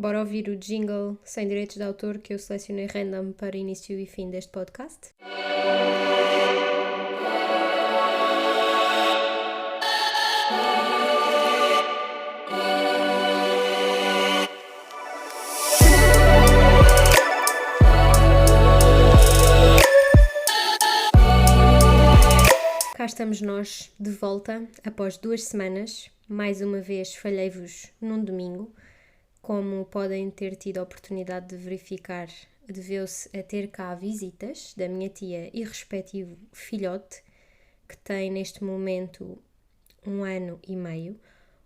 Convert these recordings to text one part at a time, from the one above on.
Bora ouvir o jingle sem direitos de autor que eu selecionei random para início e fim deste podcast. Cá estamos nós de volta após 2 semanas. Mais uma vez falhei-vos num domingo. Como podem ter tido a oportunidade de verificar, deveu-se a ter cá visitas da minha tia e respectivo filhote, que tem neste momento 1 ano e meio,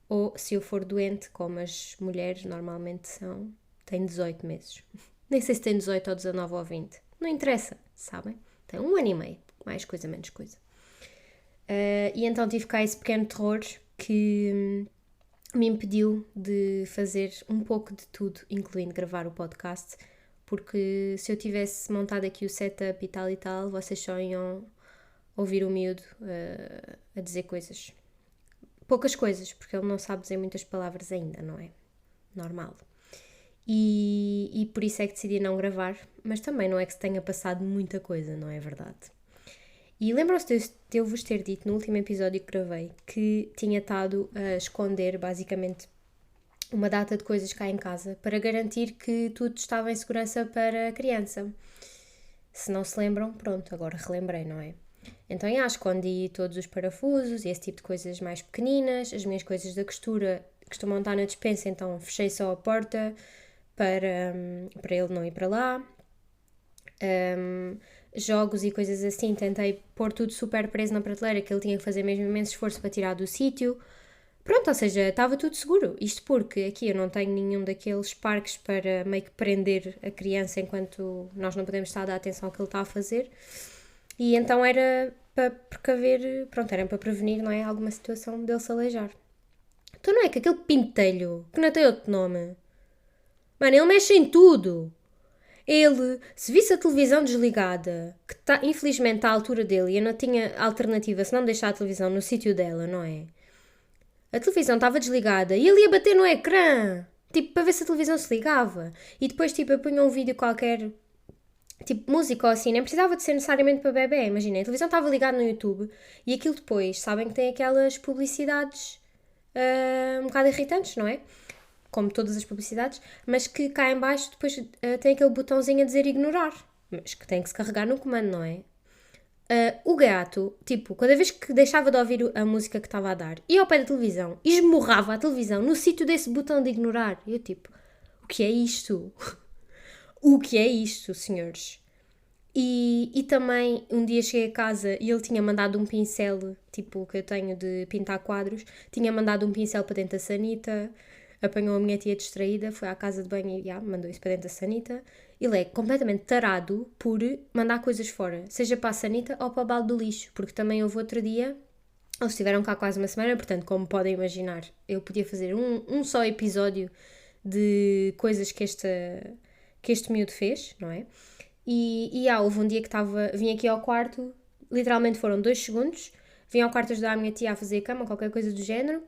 ou se eu for doente, como as mulheres normalmente são, tem 18 meses. Nem sei se tem 18 ou 19 ou 20. Não interessa, sabem? Tem 1 ano e meio, mais coisa, menos coisa. E então tive cá esse pequeno terror que me impediu de fazer um pouco de tudo, incluindo gravar o podcast, porque se eu tivesse montado aqui o setup e tal, vocês só iam ouvir o miúdo a dizer coisas. Poucas coisas, porque ele não sabe dizer muitas palavras ainda, não é? Normal. E por isso é que decidi não gravar, mas também não é que se tenha passado muita coisa, não é verdade? E lembram-se de eu vos ter dito no último episódio que gravei que tinha estado a esconder basicamente uma data de coisas cá em casa para garantir que tudo estava em segurança para a criança. Se não se lembram, pronto, agora relembrei, não é? Então escondi todos os parafusos e esse tipo de coisas mais pequeninas, as minhas coisas da costura costumam estar na despensa, então fechei só a porta para ele não ir para lá. Jogos e coisas assim, tentei pôr tudo super preso na prateleira, que ele tinha que fazer mesmo imenso esforço para tirar do sítio. Pronto, ou seja, estava tudo seguro. Isto porque aqui eu não tenho nenhum daqueles parques para meio que prender a criança enquanto nós não podemos estar a dar atenção ao que ele está a fazer. E então era para precaver, pronto, era para prevenir, não é, alguma situação dele se aleijar. Então não é que aquele pintelho, que não tem outro nome, mano, ele mexe em tudo. Ele, se visse a televisão desligada, que está infelizmente à altura dele e eu não tinha alternativa se não deixar a televisão no sítio dela, não é? A televisão estava desligada e ele ia bater no ecrã, tipo, para ver se a televisão se ligava. E depois, tipo, eu punha um vídeo qualquer, tipo, música ou assim, nem precisava de ser necessariamente para bebê, imagina, a televisão estava ligada no YouTube e aquilo depois, sabem que tem aquelas publicidades um bocado irritantes, não é? Como todas as publicidades, mas que cá em baixo depois tem aquele botãozinho a dizer ignorar, mas que tem que se carregar no comando, não é? O gato, tipo, cada vez que deixava de ouvir a música que estava a dar, ia ao pé da televisão, esmurrava a televisão no sítio desse botão de ignorar. E eu tipo, o que é isto? O que é isto, senhores? E também, um dia cheguei a casa e ele tinha mandado um pincel, tipo, que eu tenho de pintar quadros, tinha mandado um pincel para dentro da sanita, apanhou a minha tia distraída, foi à casa de banho e mandou isso para dentro da sanita. Ele é completamente tarado por mandar coisas fora, seja para a sanita ou para o balde do lixo, porque também houve outro dia, eles estiveram cá quase uma semana, portanto, como podem imaginar, eu podia fazer um só episódio de coisas que este miúdo fez, não é? E houve um dia que vim aqui ao quarto, literalmente foram 2 segundos, vim ao quarto ajudar a minha tia a fazer a cama, qualquer coisa do género,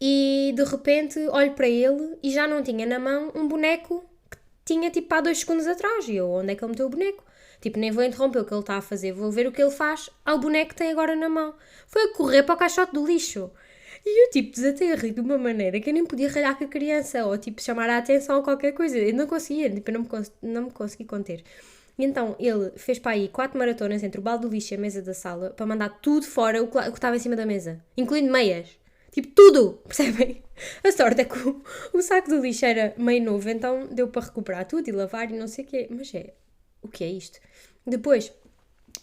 e de repente olho para ele e já não tinha na mão um boneco que tinha tipo há 2 segundos atrás. E eu, onde é que ele meteu o boneco? Tipo, nem vou interromper o que ele está a fazer, vou ver o que ele faz ao boneco que tem agora na mão. Foi a correr para o caixote do lixo. E eu tipo desatei a rir de uma maneira que eu nem podia ralhar com a criança ou tipo chamar a atenção a qualquer coisa. Eu não conseguia, tipo, eu não me consegui conter. E então ele fez para aí 4 maratonas entre o balde do lixo e a mesa da sala para mandar tudo fora o que estava em cima da mesa, incluindo meias. Tipo, tudo, percebem? A sorte é que o saco do lixo era meio novo, então deu para recuperar tudo e lavar e não sei o quê. Mas o que é isto? Depois,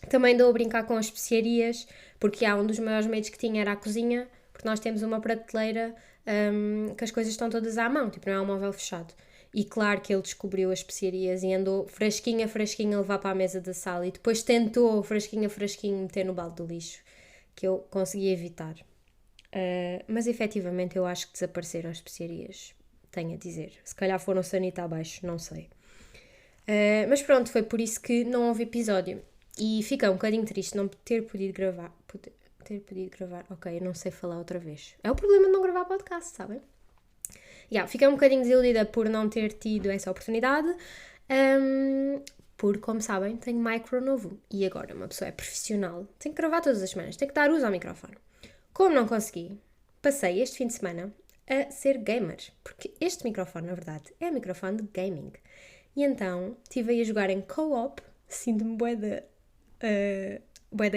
também dou a brincar com as especiarias, porque há um dos maiores medos que tinha era a cozinha, porque nós temos uma prateleira que as coisas estão todas à mão, tipo, não é um móvel fechado. E claro que ele descobriu as especiarias e andou frasquinho a levar para a mesa da sala e depois tentou frasquinho meter no balde do lixo, que eu consegui evitar. Mas efetivamente eu acho que desapareceram as especiarias, tenho a dizer. Se calhar foram sanita abaixo, não sei. Mas pronto, foi por isso que não houve episódio. E fica um bocadinho triste não ter podido gravar. Ok, eu não sei falar outra vez. É o problema de não gravar podcast, sabem? Fiquei um bocadinho desiludida por não ter tido essa oportunidade, porque, como sabem, tenho micro novo e agora uma pessoa é profissional, tem que gravar todas as semanas, tem que dar uso ao microfone. Como não consegui, passei este fim de semana a ser gamer, porque este microfone, na verdade, é um microfone de gaming. E então, estive aí a jogar em co-op, sinto-me bué da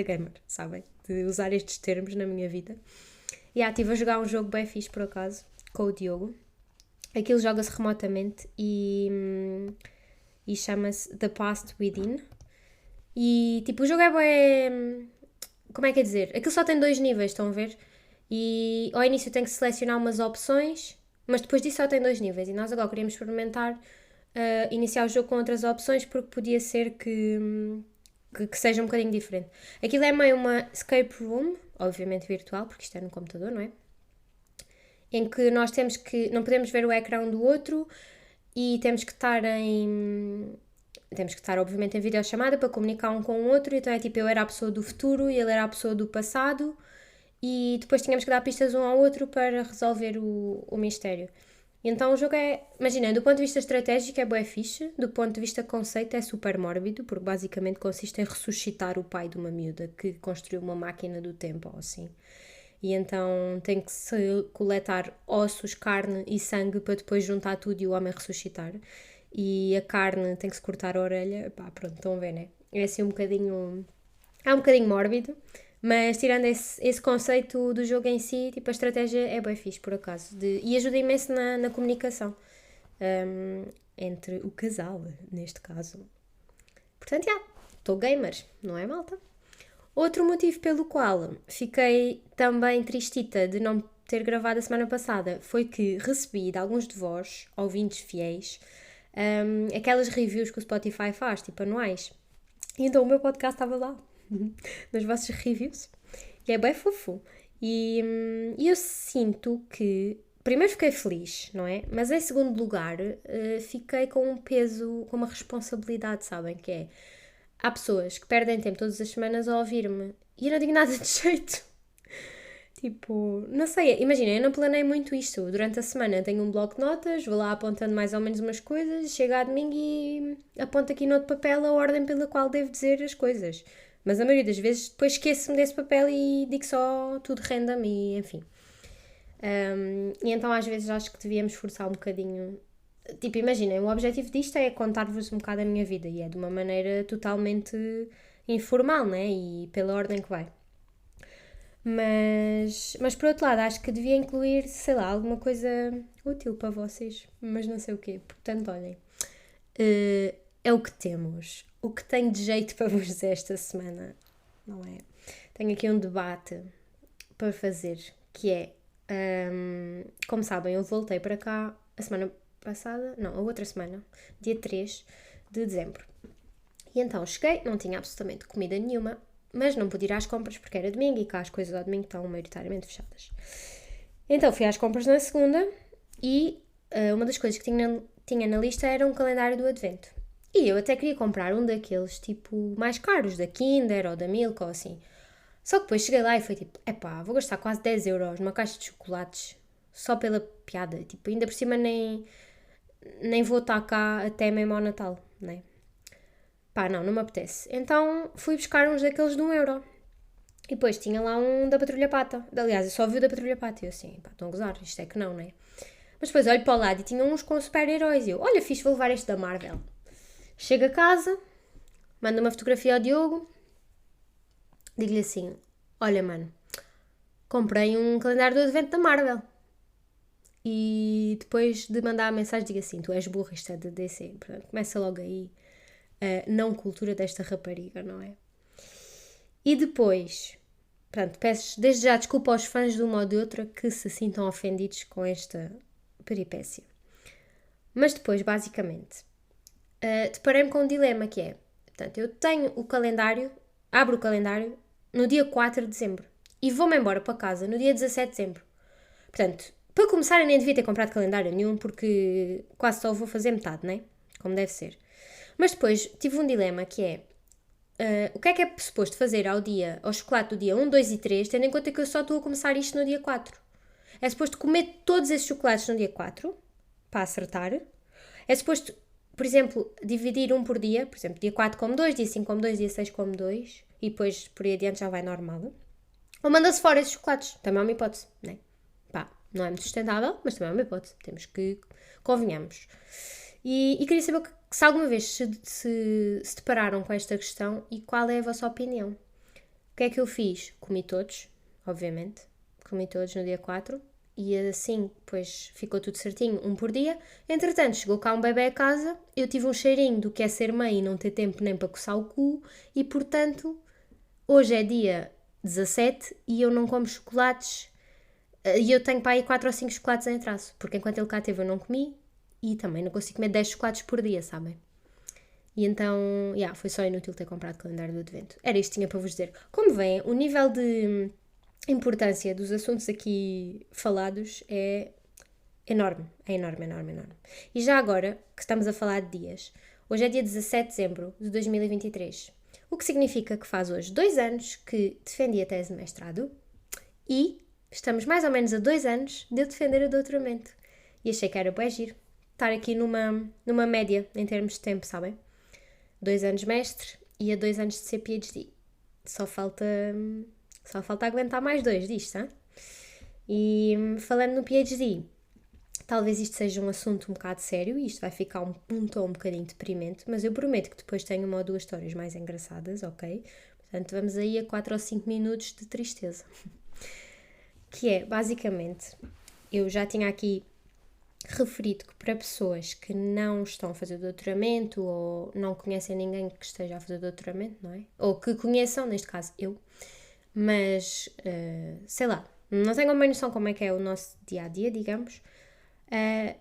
gamer, sabem? De usar estes termos na minha vida. E estive a jogar um jogo bem fixe, por acaso, com o Diogo. Aquilo joga-se remotamente e chama-se The Past Within. E, tipo, o jogo é bem... Como é que é dizer? Aquilo só tem 2 níveis, estão a ver? E ao início tem que selecionar umas opções, mas depois disso só tem 2 níveis. E nós agora queríamos experimentar iniciar o jogo com outras opções, porque podia ser que seja um bocadinho diferente. Aquilo é meio uma escape room, obviamente virtual, porque isto é no computador, não é? Em que nós não podemos ver o ecrã um do outro e temos que estar obviamente em videochamada para comunicar um com o outro. Então é tipo, eu era a pessoa do futuro e ele era a pessoa do passado e depois tínhamos que dar pistas um ao outro para resolver o mistério. Então o jogo é, imagina, do ponto de vista estratégico é bué fixe, do ponto de vista conceito é super mórbido, porque basicamente consiste em ressuscitar o pai de uma miúda que construiu uma máquina do tempo ou assim. E então tem que se coletar ossos, carne e sangue para depois juntar tudo e o homem ressuscitar. E a carne tem que se cortar a orelha. Pá, pronto, estão a ver, né? É assim um bocadinho... É um bocadinho mórbido, mas tirando esse conceito do jogo em si, tipo, a estratégia é bem fixe, por acaso. E ajuda imenso na comunicação entre o casal, neste caso. Portanto, estou gamer, não é, malta? Outro motivo pelo qual fiquei também tristita de não ter gravado a semana passada foi que recebi de alguns de vós, ouvintes fiéis, aquelas reviews que o Spotify faz, tipo anuais. E então o meu podcast estava lá, nas vossas reviews. E é bem fofo. E eu sinto que... Primeiro fiquei feliz, não é? Mas em segundo lugar, fiquei com um peso, com uma responsabilidade, sabem? Que é... Há pessoas que perdem tempo todas as semanas a ouvir-me e eu não digo nada de jeito. Tipo, não sei, imagina, eu não planei muito isto. Durante a semana tenho um bloco de notas, vou lá apontando mais ou menos umas coisas, chega a domingo e aponto aqui no outro papel a ordem pela qual devo dizer as coisas. Mas a maioria das vezes depois esqueço-me desse papel e digo só tudo random e enfim. E então às vezes acho que devíamos forçar um bocadinho. Tipo, imaginem, o objetivo disto é contar-vos um bocado a minha vida e é de uma maneira totalmente informal, né? E pela ordem que vai. Mas por outro lado, acho que devia incluir, sei lá, alguma coisa útil para vocês, mas não sei o quê. Portanto, olhem, é o que temos. O que tenho de jeito para vos dizer esta semana, não é? Tenho aqui um debate para fazer, que é, como sabem, eu voltei para cá a semana passada, não, a outra semana, dia 3 de dezembro. E então cheguei, não tinha absolutamente comida nenhuma, mas não pude ir às compras porque era domingo e cá as coisas ao domingo estão maioritariamente fechadas. Então fui às compras na segunda e uma das coisas que tinha na lista era um calendário do Advento. E eu até queria comprar um daqueles tipo mais caros, da Kinder ou da Milk ou assim. Só que depois cheguei lá e foi tipo, vou gastar quase 10 euros numa caixa de chocolates só pela piada. Tipo, ainda por cima nem vou estar cá até mesmo ao Natal, né? Não me apetece. Então fui buscar uns daqueles de 1 euro. E depois tinha lá um da Patrulha Pata. Aliás, eu só vi o da Patrulha Pata. E eu assim, estão a gozar, isto é que não, né? Mas depois olho para o lado e tinha uns com super-heróis. E eu, olha, fixe, vou levar este da Marvel. Chego a casa, mando uma fotografia ao Diogo. Digo-lhe assim, olha, mano, comprei um calendário do Advento da Marvel. E depois de mandar a mensagem digo assim, tu és burra, isto é da DC. Portanto, começa logo aí a não cultura desta rapariga, não é? E depois, portanto, peço desde já desculpa aos fãs de uma ou de outra que se sintam ofendidos com esta peripécia. Mas depois, basicamente, deparei-me com um dilema que é, portanto, eu tenho o calendário, abro o calendário no dia 4 de dezembro e vou-me embora para casa no dia 17 de dezembro. Portanto, para começar eu nem devia ter comprado calendário nenhum porque quase só vou fazer metade, né? Como deve ser. Mas depois tive um dilema que é, o que é suposto fazer ao chocolate do dia 1, 2 e 3, tendo em conta que eu só estou a começar isto no dia 4? É suposto comer todos esses chocolates no dia 4, para acertar. É suposto, por exemplo, dividir um por dia. Por exemplo, dia 4 come 2, dia 5 come 2, dia 6 come 2. E depois, por aí adiante, já vai normal. Ou manda-se fora esses chocolates. Também é uma hipótese, não é? Pá, não é muito sustentável, mas também é uma hipótese. Temos que convenhamos. E queria saber se alguma vez se depararam com esta questão e qual é a vossa opinião. O que é que eu fiz? Comi todos, obviamente. Comi todos no dia 4. E assim, depois ficou tudo certinho, um por dia. Entretanto, chegou cá um bebê a casa, eu tive um cheirinho do que é ser mãe e não ter tempo nem para coçar o cu, e portanto, hoje é dia 17 e eu não como chocolates, e eu tenho para aí 4 ou 5 chocolates em atraso, porque enquanto ele cá teve eu não comi, e também não consigo comer 10 chocolates por dia, sabem? E então, foi só inútil ter comprado o calendário do advento. Era isto que tinha para vos dizer. Como veem, o nível de importância dos assuntos aqui falados é enorme. É enorme, enorme, enorme. E já agora, que estamos a falar de dias, hoje é dia 17 de dezembro de 2023. O que significa que faz hoje 2 anos que defendi a tese de mestrado e estamos mais ou menos a 2 anos de eu defender o doutoramento. E achei que era bué giro estar aqui numa média em termos de tempo, sabem? 2 anos mestre e a 2 anos de ser PhD. Só falta aguentar mais 2 disto, hein? E falando no PhD, talvez isto seja um assunto um bocado sério e isto vai ficar um tom um bocadinho deprimente, mas eu prometo que depois tenho uma ou duas histórias mais engraçadas, ok? Portanto, vamos aí a 4 ou 5 minutos de tristeza. Que é, basicamente, eu já tinha aqui referido que para pessoas que não estão a fazer doutoramento ou não conhecem ninguém que esteja a fazer doutoramento, não é? Ou que conheçam, neste caso eu, mas, sei lá, não tenho uma noção como é que é o nosso dia-a-dia, digamos.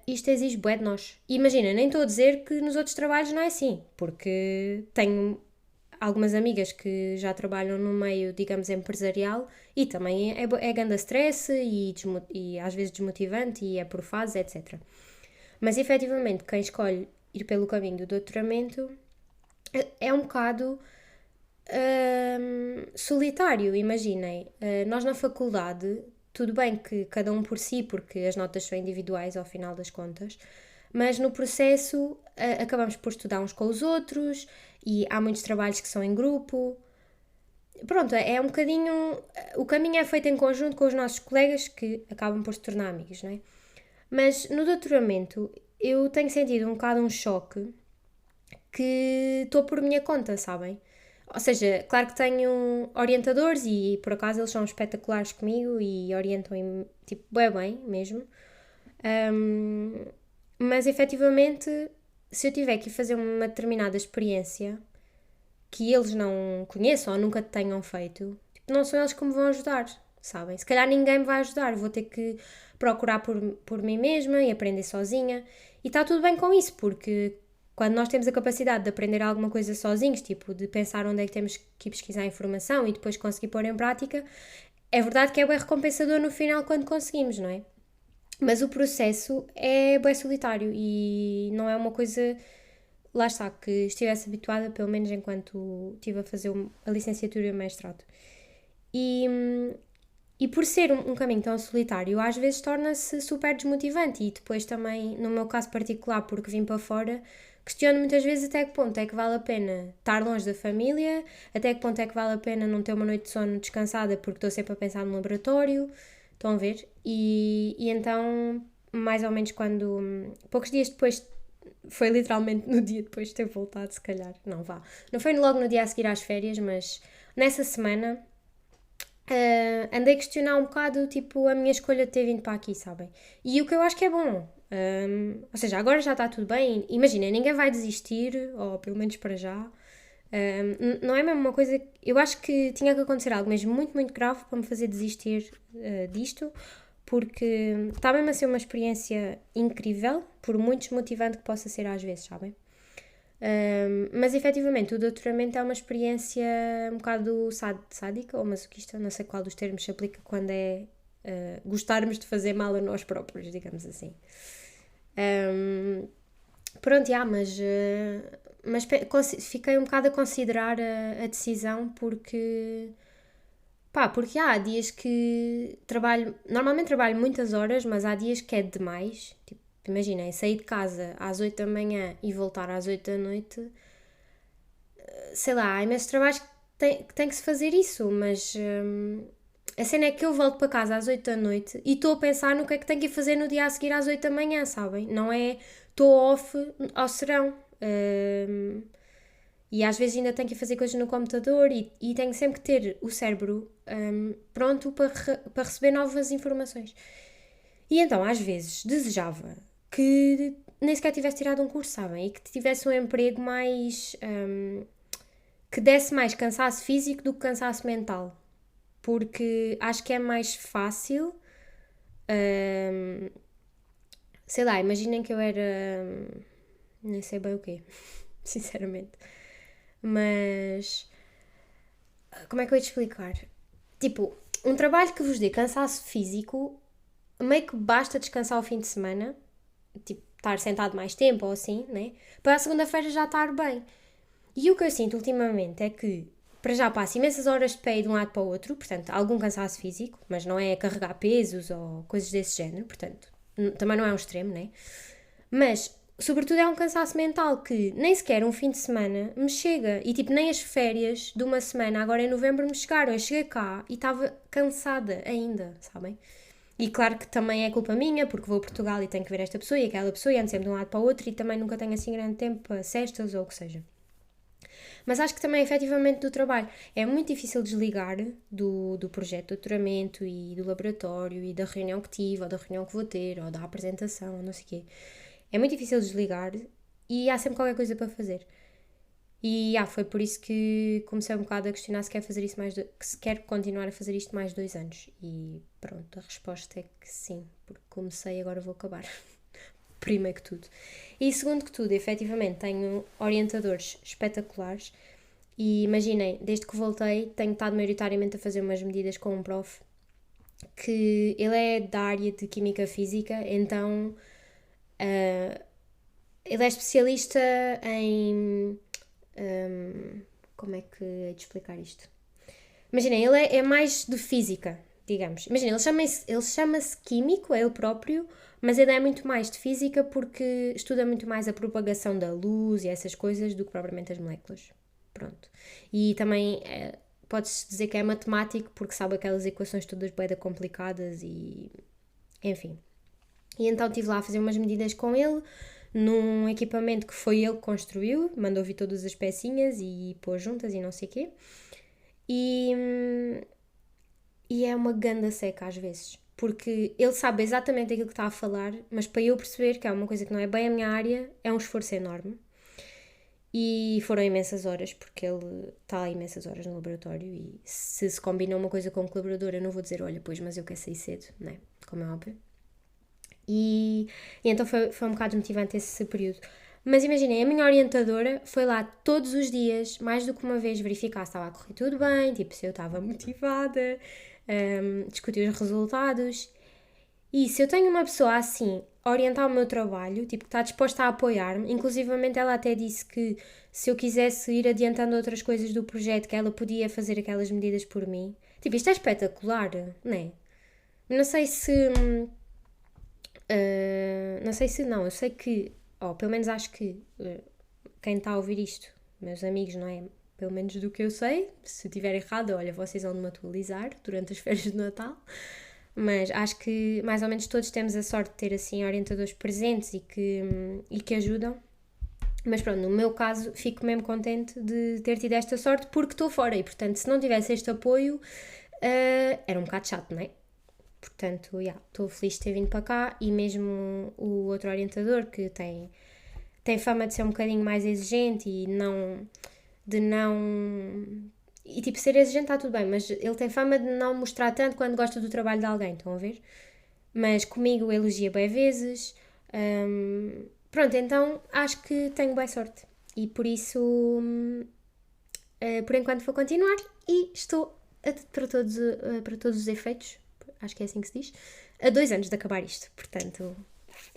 Isto exige bué de nós. Imagina, nem estou a dizer que nos outros trabalhos não é assim, porque tenho algumas amigas que já trabalham no meio, digamos, empresarial e também é grande stress e às vezes desmotivante e é por fases, etc. Mas efetivamente quem escolhe ir pelo caminho do doutoramento é um bocado solitário, imaginem. Nós na faculdade, tudo bem que cada um por si, porque as notas são individuais ao final das contas, mas no processo acabamos por estudar uns com os outros e há muitos trabalhos que são em grupo. Pronto, é um bocadinho... O caminho é feito em conjunto com os nossos colegas que acabam por se tornar amigos, não é? Mas no doutoramento eu tenho sentido um bocado um choque que estou por minha conta, sabem? Ou seja, claro que tenho orientadores e por acaso eles são espetaculares comigo e orientam-me tipo bem mesmo. Mas efetivamente, se eu tiver que fazer uma determinada experiência que eles não conheçam ou nunca tenham feito, tipo, não são eles que me vão ajudar, sabem? Se calhar ninguém me vai ajudar, vou ter que procurar por mim mesma e aprender sozinha. E está tudo bem com isso, porque quando nós temos a capacidade de aprender alguma coisa sozinhos, tipo de pensar onde é que temos que ir pesquisar informação e depois conseguir pôr em prática, é verdade que é bem recompensador no final quando conseguimos, não é? Mas o processo é bem solitário e não é uma coisa, lá está, que estivesse habituada, pelo menos enquanto estive a fazer a licenciatura e o mestrado. E por ser um caminho tão solitário, às vezes torna-se super desmotivante e depois também, no meu caso particular, porque vim para fora, questiono muitas vezes até que ponto é que vale a pena estar longe da família, até que ponto é que vale a pena não ter uma noite de sono descansada porque estou sempre a pensar no laboratório, estão a ver? E então, mais ou menos quando, poucos dias depois, foi literalmente no dia depois de ter voltado, se calhar, não vá, não foi logo no dia a seguir às férias, mas nessa semana andei a questionar um bocado, tipo, a minha escolha de ter vindo para aqui, sabem? E o que eu acho que é bom, ou seja, agora já está tudo bem, imagina, ninguém vai desistir, ou pelo menos para já, não é mesmo uma coisa, eu acho que tinha que acontecer algo mesmo muito, muito grave para me fazer desistir disto, porque está mesmo a ser uma experiência incrível, por muito desmotivante que possa ser às vezes, sabem? Mas efetivamente o doutoramento é uma experiência um bocado sádica ou masoquista, não sei qual dos termos se aplica quando é gostarmos de fazer mal a nós próprios, digamos assim. Pronto, mas fiquei um bocado a considerar a decisão porque Pá, porque há dias que normalmente trabalho muitas horas, mas há dias que é demais. Tipo, imaginem, sair de casa às 8 da manhã e voltar às 8 da noite, sei lá, há imensos trabalhos que tem que se fazer isso, mas a cena é que eu volto para casa às 8 da noite e estou a pensar no que é que tenho que ir fazer no dia a seguir às 8 da manhã, sabem? Não é, estou off ao serão. E às vezes ainda tenho que ir fazer coisas no computador e tenho sempre que ter o cérebro pronto para receber novas informações. E então, às vezes, desejava que nem sequer tivesse tirado um curso, sabem? E que tivesse um emprego mais. Que desse mais cansaço físico do que cansaço mental. Porque acho que é mais fácil. Sei lá, imaginem que eu era. Nem sei bem o quê, sinceramente. Mas. Como é que eu ia te explicar? Tipo, um trabalho que vos dê cansaço físico, meio que basta descansar ao fim de semana, tipo, estar sentado mais tempo ou assim, né? Para a segunda-feira já estar bem. E o que eu sinto ultimamente é que, para já, passo imensas horas de pé de um lado para o outro, portanto, algum cansaço físico, mas não é carregar pesos ou coisas desse género, portanto, também não é um extremo, né? Mas, sobretudo, é um cansaço mental que nem sequer um fim de semana me chega. E, tipo, nem as férias de uma semana, agora em novembro, me chegaram. Eu cheguei cá e estava cansada ainda, sabem? E claro que também é culpa minha, porque vou a Portugal e tenho que ver esta pessoa e aquela pessoa e ando sempre de um lado para o outro e também nunca tenho assim grande tempo para cestas ou o que seja. Mas acho que também, efetivamente, do trabalho. É muito difícil desligar do projeto de doutoramento e do laboratório e da reunião que tive, ou da reunião que vou ter, ou da apresentação, ou não sei o quê. É muito difícil desligar e há sempre qualquer coisa para fazer. E foi por isso que comecei um bocado a questionar se quer fazer isso se quer continuar a fazer isto mais 2 anos. E pronto, a resposta é que sim, porque comecei e agora vou acabar. Primeiro que tudo. E segundo que tudo, efetivamente, tenho orientadores espetaculares e imaginem, desde que voltei, tenho estado maioritariamente a fazer umas medidas com um prof que ele é da área de Química Física, então ele é especialista em... como é que é de explicar isto? Imaginem, ele é mais de física, digamos. Imaginem, ele chama-se químico, é ele próprio, mas ele é muito mais de física porque estuda muito mais a propagação da luz e essas coisas do que propriamente as moléculas. Pronto. E também pode-se dizer que é matemático porque sabe aquelas equações todas bem complicadas e... enfim. E então estive lá a fazer umas medidas com ele num equipamento que foi ele que construiu, mandou vir todas as pecinhas e pôs juntas e não sei o quê. E é uma ganda seca às vezes, porque ele sabe exatamente aquilo que está a falar, mas para eu perceber que é uma coisa que não é bem a minha área, é um esforço enorme. E foram imensas horas, porque ele está há imensas horas no laboratório e se combina uma coisa com o colaborador, eu não vou dizer, olha, pois, mas eu quero sair cedo, né? Como é óbvio. E então foi um bocado desmotivante esse período. Mas imaginem, a minha orientadora foi lá todos os dias, mais do que uma vez, verificar se estava a correr tudo bem, tipo, se eu estava motivada, discutir os resultados. E se eu tenho uma pessoa assim, a orientar o meu trabalho, tipo, que está disposta a apoiar-me, inclusivamente ela até disse que se eu quisesse ir adiantando outras coisas do projeto, que ela podia fazer aquelas medidas por mim. Tipo, isto é espetacular, não é? Não sei se... não sei se não, eu sei que, pelo menos acho que quem está a ouvir isto, meus amigos, não é? Pelo menos do que eu sei, se estiver errado, olha, vocês vão me atualizar durante as férias de Natal, mas acho que mais ou menos todos temos a sorte de ter assim orientadores presentes e que ajudam. Mas pronto, no meu caso, fico mesmo contente de ter tido esta sorte porque estou fora e, portanto, se não tivesse este apoio, era um bocado chato, não é? Portanto, estou feliz de ter vindo para cá e mesmo o outro orientador que tem fama de ser um bocadinho mais exigente e e tipo, ser exigente está tudo bem, mas ele tem fama de não mostrar tanto quando gosta do trabalho de alguém, estão a ver? Mas comigo elogia bem vezes. Pronto, então acho que tenho boa sorte e por isso, por enquanto vou continuar e estou, para todos os efeitos, acho que é assim que se diz, a 2 anos de acabar isto, portanto,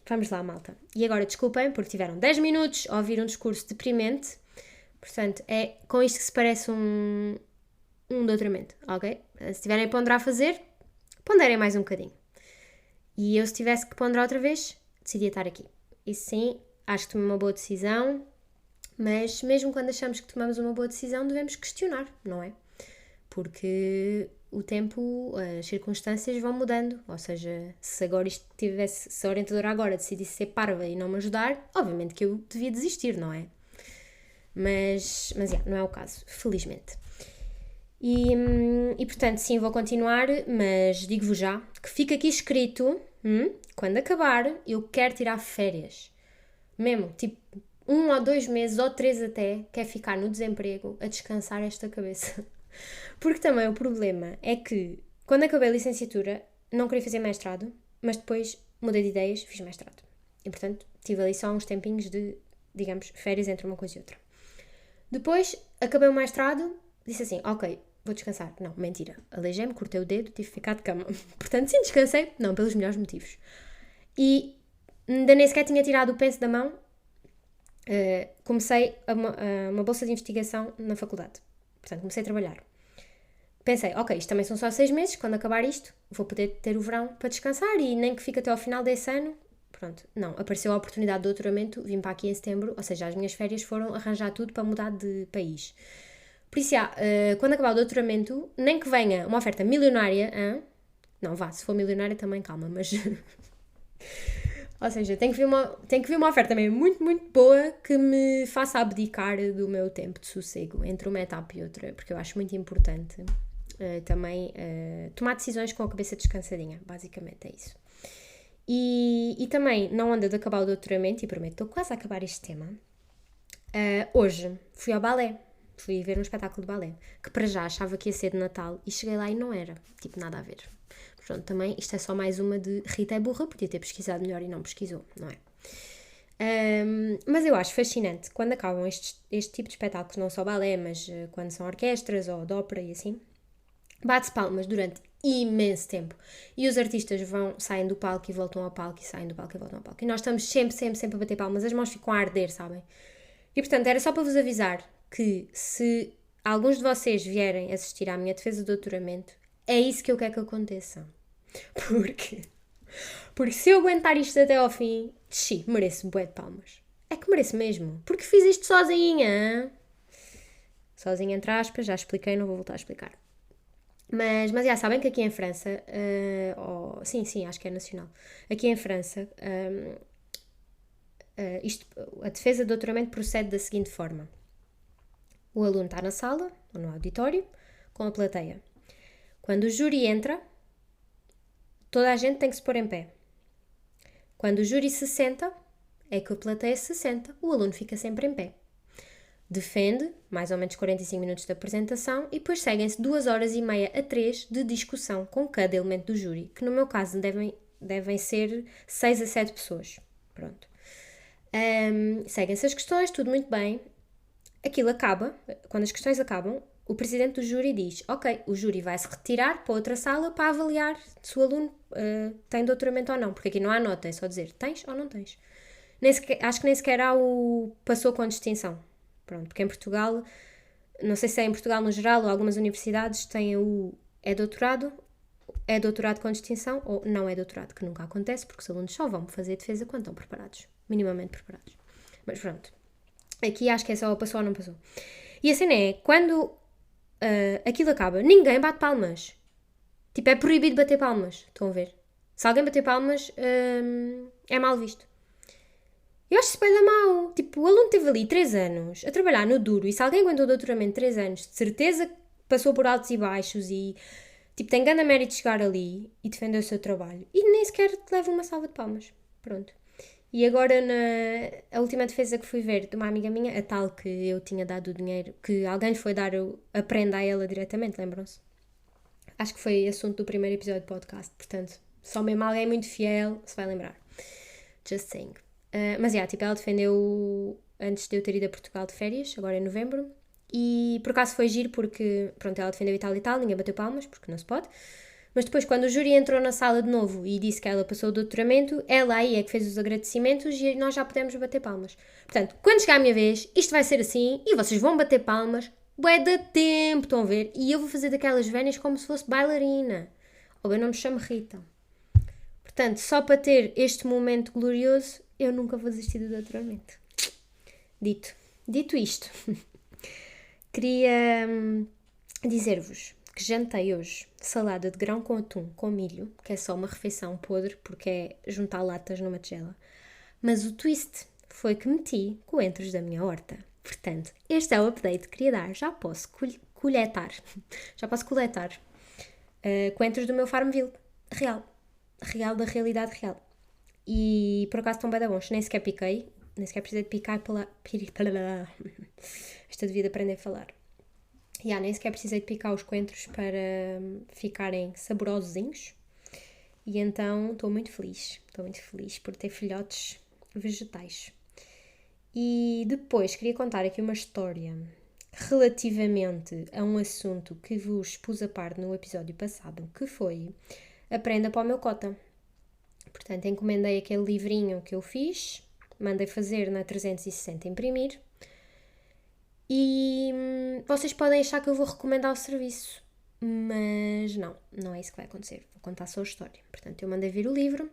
vamos lá, malta. E agora, desculpem, porque tiveram 10 minutos a ouvir um discurso deprimente, portanto, é com isto que se parece um doutoramento, ok? Se tiverem a ponderar a fazer, ponderem mais um bocadinho. E eu, se tivesse que ponderar outra vez, decidia estar aqui. E sim, acho que tomei uma boa decisão, mas mesmo quando achamos que tomamos uma boa decisão, devemos questionar, não é? Porque o tempo, as circunstâncias vão mudando. Ou seja, se agora se a orientadora agora decidisse ser parva e não me ajudar, obviamente que eu devia desistir, não é? Mas não é o caso, felizmente. E portanto, sim, vou continuar, mas digo-vos já que fica aqui escrito, quando acabar, eu quero tirar férias. Mesmo, tipo, 1 ou 2 meses, ou 3 até, quero ficar no desemprego a descansar esta cabeça. Porque também o problema é que, quando acabei a licenciatura, não queria fazer mestrado, mas depois mudei de ideias, fiz mestrado. E portanto, tive ali só uns tempinhos de, digamos, férias entre uma coisa e outra. Depois, acabei o mestrado, disse assim, ok, vou descansar. Não, mentira. Aleijei-me, cortei o dedo, tive que ficar de cama. Portanto, sim, descansei. Não, pelos melhores motivos. E ainda nem sequer tinha tirado o penso da mão. Comecei uma bolsa de investigação na faculdade. Portanto, comecei a trabalhar. Pensei, ok, isto também são só 6 meses. Quando acabar isto, vou poder ter o verão para descansar e nem que fique até ao final desse ano. Pronto, não. Apareceu a oportunidade de doutoramento, vim para aqui em setembro. Ou seja, as minhas férias foram arranjar tudo para mudar de país. Por isso, quando acabar o doutoramento, nem que venha uma oferta milionária, não, vá, se for milionária também, calma, mas... Ou seja, tem que vir uma oferta mesmo muito, muito boa que me faça abdicar do meu tempo de sossego entre uma etapa e outra, porque eu acho muito importante também tomar decisões com a cabeça descansadinha, basicamente é isso. E também, não anda de acabar o doutoramento, e prometo, estou quase a acabar este tema, hoje fui ao balé. Fui ver um espetáculo de balé, que para já achava que ia ser de Natal e cheguei lá e não era, tipo, nada a ver. Pronto, também isto é só mais uma de Rita é burra, podia ter pesquisado melhor e não pesquisou, não é? Mas eu acho fascinante, quando acabam este tipo de espetáculos, não só balé, mas quando são orquestras ou de ópera e assim, bate-se palmas durante imenso tempo. E os artistas saem do palco e voltam ao palco e saem do palco e voltam ao palco. E nós estamos sempre a bater palmas, as mãos ficam a arder, sabem? E portanto, era só para vos avisar que se alguns de vocês vierem assistir à minha defesa de doutoramento, é isso que eu quero que aconteça. Porque se eu aguentar isto até ao fim, mereço bué de palmas. É que mereço mesmo. Porque fiz isto sozinha. Sozinha entre aspas, já expliquei, não vou voltar a explicar. Mas já sabem que aqui em França, sim, acho que é nacional. Aqui em França, a defesa de doutoramento procede da seguinte forma. O aluno está na sala, ou no auditório, com a plateia. Quando o júri entra, toda a gente tem que se pôr em pé. Quando o júri se senta, é que a plateia se senta, o aluno fica sempre em pé. Defende, mais ou menos 45 minutos de apresentação, e depois seguem-se 2h30 a 3 de discussão com cada elemento do júri, que no meu caso devem ser 6 a 7 pessoas. Pronto. Seguem-se as questões, tudo muito bem. Aquilo acaba, quando as questões acabam, o presidente do júri diz, ok, o júri vai se retirar para outra sala para avaliar se o aluno tem doutoramento ou não, porque aqui não há nota, é só dizer tens ou não tens. Acho que nem sequer há o passou com distinção. Pronto, porque em Portugal, não sei se é em Portugal no geral ou algumas universidades têm o é doutorado com distinção ou não é doutorado, que nunca acontece porque os alunos só vão fazer defesa quando estão preparados, minimamente preparados. Mas pronto. Aqui acho que é só passou ou não passou. E a cena é, quando aquilo acaba, ninguém bate palmas. Tipo, é proibido bater palmas. Estão a ver? Se alguém bater palmas, é mal visto. Eu acho isso bem da mau. Tipo, o aluno teve ali 3 anos a trabalhar no duro e se alguém aguentou o doutoramento 3 anos, de certeza passou por altos e baixos e, tipo, tem grande mérito de chegar ali e defender o seu trabalho. E nem sequer te leva uma salva de palmas. Pronto. E agora, a última defesa que fui ver de uma amiga minha, a tal que eu tinha dado o dinheiro, que alguém lhe foi dar a prenda a ela diretamente, lembram-se? Acho que foi assunto do primeiro episódio do podcast, portanto, só mesmo alguém muito fiel se vai lembrar. Just saying. Mas, tipo, ela defendeu antes de eu ter ido a Portugal de férias, agora em novembro, e por acaso foi giro porque, pronto, ela defendeu e tal, ninguém bateu palmas, porque não se pode. Mas depois, quando o júri entrou na sala de novo e disse que ela passou o doutoramento, ela aí é que fez os agradecimentos e nós já pudemos bater palmas. Portanto, quando chegar a minha vez, isto vai ser assim e vocês vão bater palmas bué de tempo, estão a ver? E eu vou fazer daquelas vénias como se fosse bailarina. Ou eu não me chamo Rita. Portanto, só para ter este momento glorioso, eu nunca vou desistir do doutoramento. Dito isto, queria dizer-vos que jantei hoje salada de grão com atum, com milho, que é só uma refeição podre, porque é juntar latas numa tigela. Mas o twist foi que meti coentros da minha horta. Portanto, este é o update que queria dar. Já posso coletar coentros do meu Farmville real da realidade real. E por acaso estão bem bons, nem sequer piquei, nem sequer precisei de picar pela... Esta devia de aprender a falar. Nem sequer precisei de picar os coentros para ficarem saborosozinhos. E então estou muito feliz por ter filhotes vegetais. E depois queria contar aqui uma história relativamente a um assunto que vos pus a par no episódio passado, que foi a prenda para o meu cota. Portanto, encomendei aquele livrinho que eu fiz, mandei fazer na 360 imprimir, e vocês podem achar que eu vou recomendar o serviço, mas não é isso que vai acontecer. Vou contar só a história. Portanto, eu mandei vir o livro.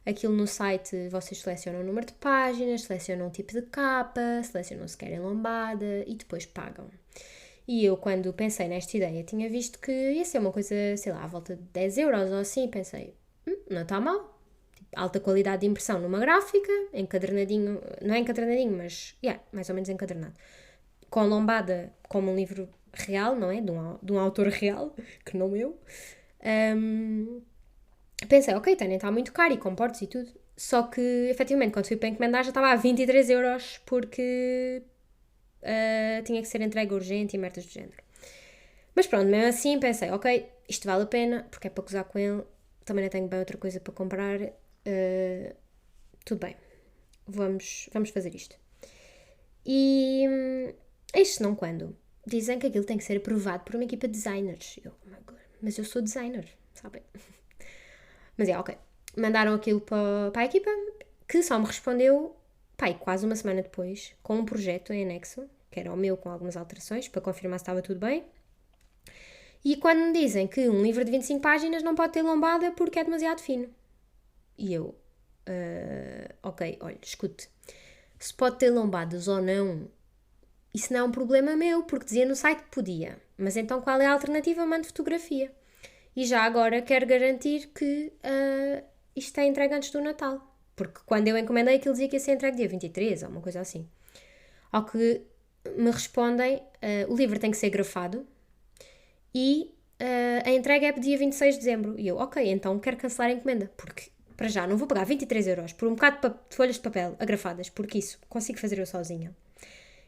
Aquilo no site, vocês selecionam o número de páginas, selecionam o tipo de capa, selecionam se querem lombada e depois pagam. E eu, quando pensei nesta ideia, tinha visto que ia ser uma coisa, sei lá, à volta de 10 euros ou assim, pensei, não está mal. Tipo, alta qualidade de impressão numa gráfica, encadernadinho, não é encadernadinho, mas, mais ou menos encadernado. Com lombada, como um livro real, não é? De um autor real, que não eu. Pensei, ok, nem está muito caro e com portos e tudo. Só que, efetivamente, quando fui para encomendar já estava a 23 euros porque tinha que ser entregue urgente e merdas do género. Mas pronto, mesmo assim pensei, ok, isto vale a pena porque é para gozar com ele. Também não tenho bem outra coisa para comprar. Tudo bem, vamos fazer isto. E isto não quando dizem que aquilo tem que ser aprovado por uma equipa de designers. Mas eu sou designer, sabem? Mas ok. Mandaram aquilo para a equipa, que só me respondeu, quase uma semana depois, com um projeto em anexo, que era o meu com algumas alterações, para confirmar se estava tudo bem. E quando me dizem que um livro de 25 páginas não pode ter lombada porque é demasiado fino. E eu, ok, olha, escute, se pode ter lombadas ou não, isso não é um problema meu, porque dizia no site que podia. Mas então qual é a alternativa? Mando fotografia. E já agora quero garantir que isto é entregue antes do Natal. Porque quando eu encomendei aquilo dizia que ia ser entregue dia 23 ou uma coisa assim. Ao que me respondem, o livro tem que ser grafado e a entrega é dia 26 de dezembro. E eu, ok, então quero cancelar a encomenda. Porque, para já, não vou pagar 23 euros por um bocado de folhas de papel agrafadas, porque isso consigo fazer eu sozinha.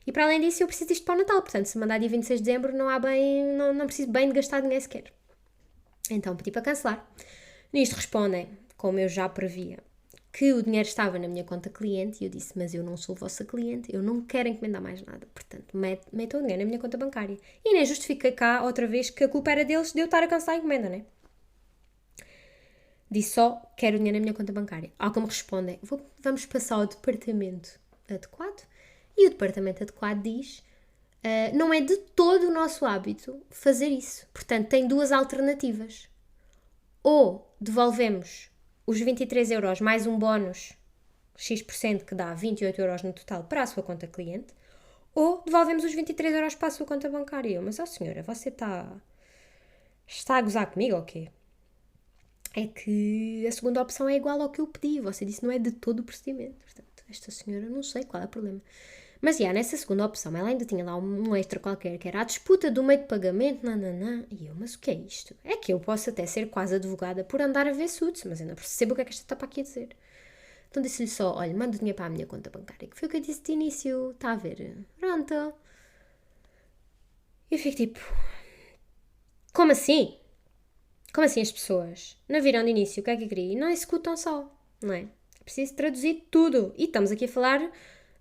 E para além disso, eu preciso disto para o Natal. Portanto, se mandar dia 26 de dezembro, não preciso bem de gastar dinheiro sequer. Então pedi para cancelar. Nisto respondem, como eu já previa, que o dinheiro estava na minha conta cliente e eu disse, mas eu não sou vossa cliente, eu não quero encomendar mais nada. Portanto, metam o dinheiro na minha conta bancária. E nem justifiquei cá outra vez que a culpa era deles de eu estar a cancelar a encomenda, né? Disse só, quero o dinheiro na minha conta bancária. Ao que me respondem, vamos passar ao departamento adequado. E o departamento adequado diz, não é de todo o nosso hábito fazer isso. Portanto, tem duas alternativas. Ou devolvemos os 23 euros mais um bónus X% que dá 28 euros no total para a sua conta cliente, ou devolvemos os 23 euros para a sua conta bancária. Mas, senhora, você está a gozar comigo ou quê? É que a segunda opção é igual ao que eu pedi. Você disse que não é de todo o procedimento. Portanto, esta senhora não sei qual é o problema. Mas, nessa segunda opção, ela ainda tinha lá um extra qualquer, que era a disputa do meio de pagamento, nananã. E eu, mas o que é isto? É que eu posso até ser quase advogada por andar a ver suits, mas eu não percebo o que é que esta está para aqui a dizer. Então disse-lhe só, olha, manda o dinheiro para a minha conta bancária, que foi o que eu disse de início, está a ver? Pronto. E eu fico tipo, como assim? Como assim as pessoas não viram de início o que é que eu queria e não executam só, não é? É preciso traduzir tudo. E estamos aqui a falar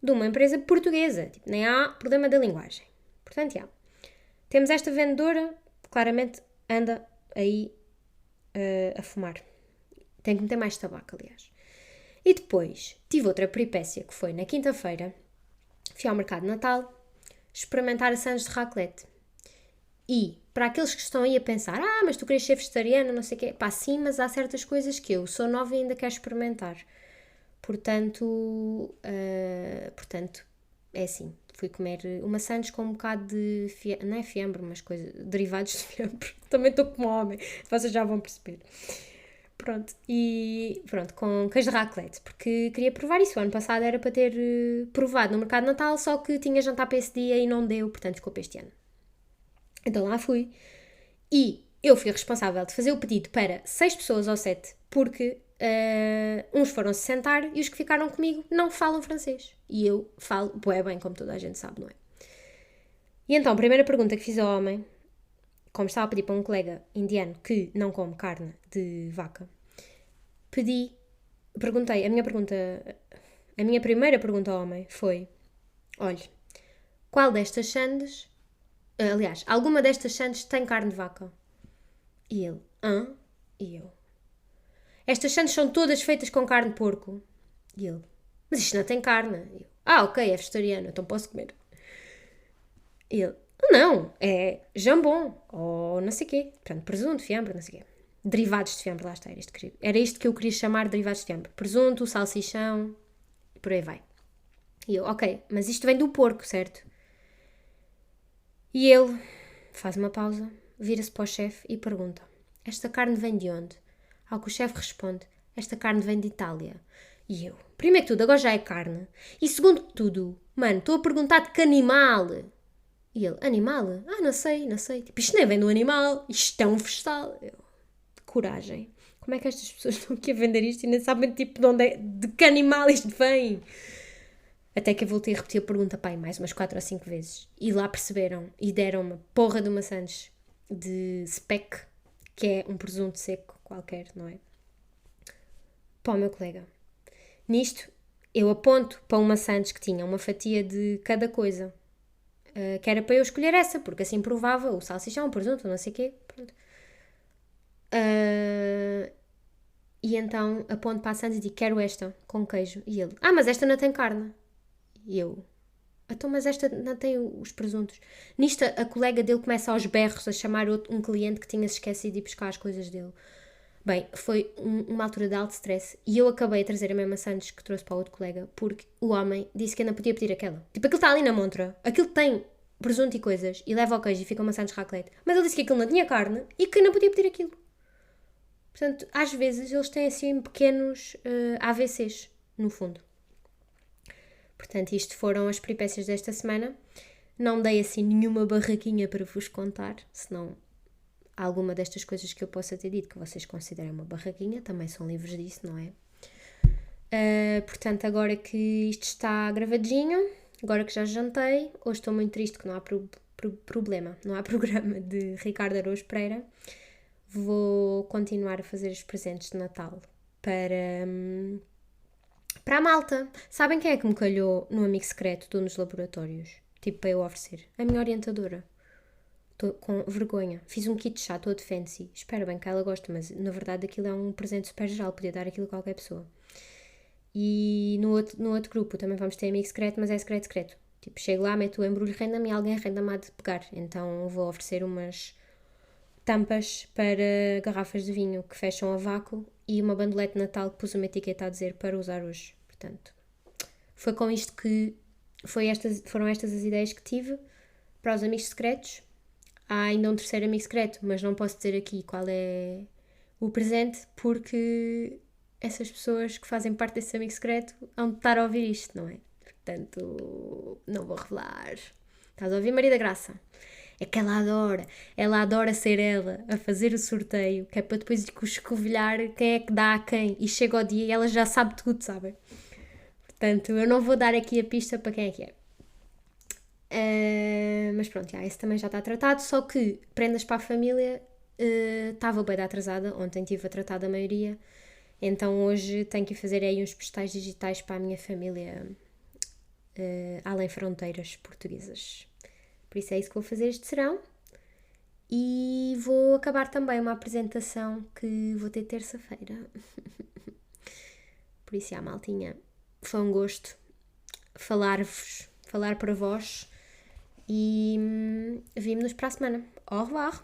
de uma empresa portuguesa. Tipo, nem há problema da linguagem. Portanto, temos esta vendedora, claramente anda aí a fumar. Tem que meter mais tabaco, aliás. E depois tive outra peripécia que foi na quinta-feira. Fui ao mercado de Natal, experimentar a sandes de raclette. E, para aqueles que estão aí a pensar, mas tu queres ser vegetariana, não sei o quê, pá, sim, mas há certas coisas que eu sou nova e ainda quero experimentar. Portanto, é assim, fui comer uma sandes com um bocado de, não é fiambre, mas derivados de fiambre. Também estou como homem, vocês já vão perceber. Pronto, com queijo de raclette, porque queria provar isso. O ano passado era para ter provado no mercado de Natal, só que tinha jantar para esse dia e não deu, portanto ficou para este ano. Então lá fui. E eu fui responsável de fazer o pedido para 6 pessoas ou 7, porque uns foram-se sentar e os que ficaram comigo não falam francês. E eu falo bué bem, como toda a gente sabe, não é? E então, a primeira pergunta que fiz ao homem, como estava a pedir para um colega indiano que não come carne de vaca, perguntei, a minha primeira pergunta ao homem foi: olha, qual destas sandes, aliás, alguma destas sandes tem carne de vaca? E ele, E eu, estas sandes são todas feitas com carne de porco. E ele, mas isto não tem carne. E eu, ok, é vegetariano, então posso comer. E ele, não, é jambon, ou não sei o quê. Portanto, presunto, fiambre, não sei o quê. Derivados de fiambre, lá está, era isto que eu queria chamar de derivados de fiambre. Presunto, salsichão, e por aí vai. E eu, ok, mas isto vem do porco, certo? E ele faz uma pausa, vira-se para o chefe e pergunta: esta carne vem de onde? Ao que o chefe responde: esta carne vem de Itália. E eu, primeiro que tudo, agora já é carne. E segundo que tudo, mano, estou a perguntar de que animal? E ele, animal? Não sei. Tipo, isto nem vem do animal, isto é um vegetal. Eu, coragem. Como é que estas pessoas estão aqui a vender isto e nem sabem tipo de que animal isto vem? Até que eu voltei a repetir a pergunta, pai, mais umas 4 ou 5 vezes. E lá perceberam e deram uma porra de maçãs de speck, que é um presunto seco qualquer, não é? Para o meu colega. Nisto, eu aponto para uma sandes que tinha uma fatia de cada coisa. Que era para eu escolher essa, porque assim provava o salsichão, o presunto, não sei o quê. Pronto. E então aponto para a sandes e digo, quero esta, com queijo. E ele, mas esta não tem carne. E eu, então, mas esta não tem os presuntos. Nisto, a colega dele começa aos berros a chamar um cliente que tinha se esquecido de ir buscar as coisas dele. Bem, foi uma altura de alto stress e eu acabei a trazer a mesma sandes que trouxe para o outro colega porque o homem disse que ainda podia pedir aquela. Tipo, aquilo está ali na montra, aquilo tem presunto e coisas e leva ao queijo e fica uma sandes raclette. Mas ele disse que aquilo não tinha carne e que não podia pedir aquilo. Portanto, às vezes eles têm assim pequenos AVCs, no fundo. Portanto, isto foram as peripécias desta semana. Não dei assim nenhuma barraquinha para vos contar, senão alguma destas coisas que eu possa ter dito que vocês consideram uma barraquinha, também são livres disso, não é? Portanto, agora que isto está gravadinho, agora que já jantei, hoje estou muito triste que não há problema, não há programa de Ricardo Araújo Pereira. Vou continuar a fazer os presentes de Natal para a malta. Sabem quem é que me calhou no amigo secreto do nos laboratórios? Tipo, para eu oferecer? A minha orientadora. Estou com vergonha. Fiz um kit de chá todo fancy. Espero bem que ela goste, mas na verdade aquilo é um presente super geral. Podia dar aquilo a qualquer pessoa. E no outro grupo também vamos ter amigo secreto, mas é secreto. Tipo, chego lá, meto o embrulho random e alguém random há de pegar. Então vou oferecer umas tampas para garrafas de vinho que fecham a vácuo e uma bandolete de Natal que pus uma etiqueta a dizer para usar hoje. Portanto, foi com isto que foram estas as ideias que tive para os amigos secretos. Há ainda um terceiro amigo secreto, mas não posso dizer aqui qual é o presente porque essas pessoas que fazem parte desse amigo secreto hão de estar a ouvir isto, não é? Portanto, não vou revelar. Estás a ouvir, Maria da Graça? É que ela adora ser ela a fazer o sorteio, que é para depois escovilhar quem é que dá a quem, e chega ao dia e ela já sabe tudo, sabem? Portanto, eu não vou dar aqui a pista para quem é que é. Mas pronto, esse também já está tratado, só que prendas para a família estava bem atrasada, ontem tive a tratar da maioria, então hoje tenho que fazer aí uns postais digitais para a minha família além fronteiras portuguesas. Por isso é isso que vou fazer este serão. E vou acabar também uma apresentação que vou ter terça-feira. Por isso, maltinha, foi um gosto falar para vós E vemo-nos para a semana. Au revoir!